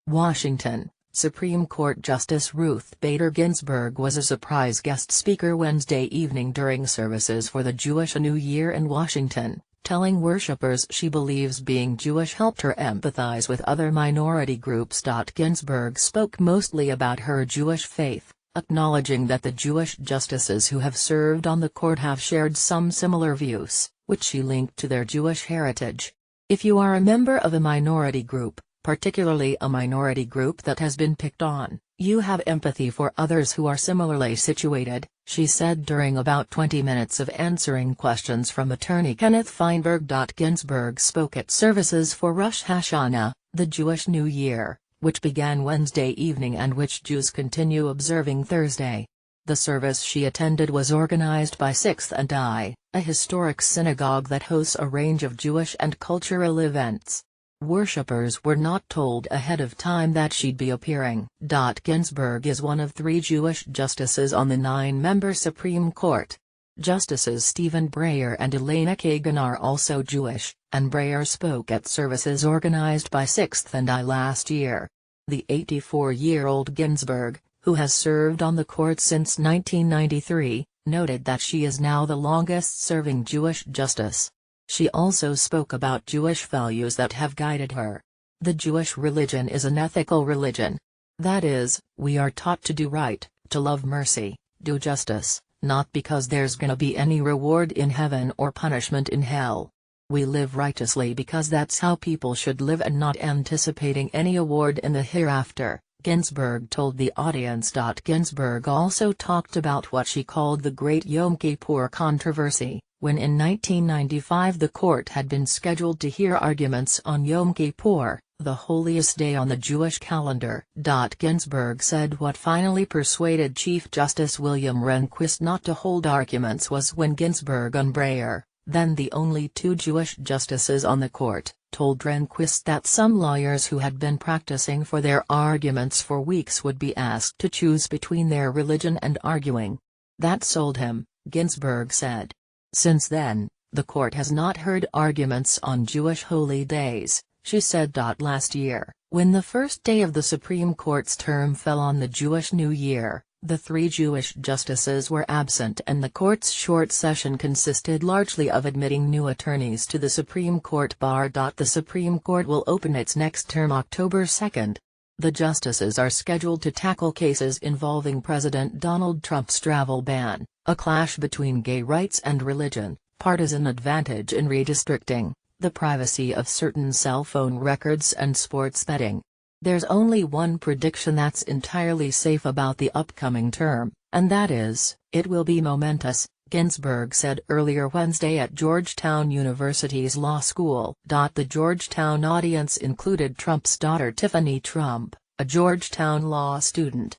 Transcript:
Washington, Supreme Court Justice Ruth Bader Ginsburg was a surprise guest speaker Wednesday evening during services for the Jewish New Year in Washington, telling worshippers she believes being Jewish helped her empathize with other minority groups. Ginsburg spoke mostly about her Jewish faith, acknowledging that the Jewish justices who have served on the court have shared some similar views, which she linked to their Jewish heritage. If you are a member of a minority group, particularly a minority group that has been picked on, you have empathy for others who are similarly situated, she said during about 20 minutes of answering questions from attorney Kenneth Feinberg. Ginsburg spoke at services for Rosh Hashanah, the Jewish New Year, which began Wednesday evening and which Jews continue observing Thursday. The service she attended was organized by Sixth and I, a historic synagogue that hosts a range of Jewish and cultural events. Worshippers were not told ahead of time that she'd be appearing. Ginsburg is one of 3 Jewish justices on the 9-member Supreme Court. Justices Stephen Breyer and Elena Kagan are also Jewish, and Breyer spoke at services organized by Sixth and I last year. The 84-year-old Ginsburg, who has served on the court since 1993, noted that she is now the longest-serving Jewish justice. She also spoke about Jewish values that have guided her. The Jewish religion is an ethical religion. That is, we are taught to do right, to love mercy, do justice, not because there's gonna be any reward in heaven or punishment in hell. We live righteously because that's how people should live and not anticipating any award in the hereafter, Ginsburg told the audience. Ginsburg also talked about what she called the Great Yom Kippur controversy, when in 1995 the court had been scheduled to hear arguments on Yom Kippur, the holiest day on the Jewish calendar. Ginsburg said what finally persuaded Chief Justice William Rehnquist not to hold arguments was when Ginsburg and Breyer, then the only 2 Jewish justices on the court, told Rehnquist that some lawyers who had been practicing for their arguments for weeks would be asked to choose between their religion and arguing. That sold him, Ginsburg said. Since then, the court has not heard arguments on Jewish holy days, she said. Last year, when the first day of the Supreme Court's term fell on the Jewish New Year, the 3 Jewish justices were absent and the court's short session consisted largely of admitting new attorneys to the Supreme Court bar. The Supreme Court will open its next term October 2. The justices are scheduled to tackle cases involving President Donald Trump's travel ban, a clash between gay rights and religion, partisan advantage in redistricting, the privacy of certain cell phone records and sports betting. There's only one prediction that's entirely safe about the upcoming term, and that is, it will be momentous, Ginsburg said earlier Wednesday at Georgetown University's law school. The Georgetown audience included Trump's daughter Tiffany Trump, a Georgetown law student,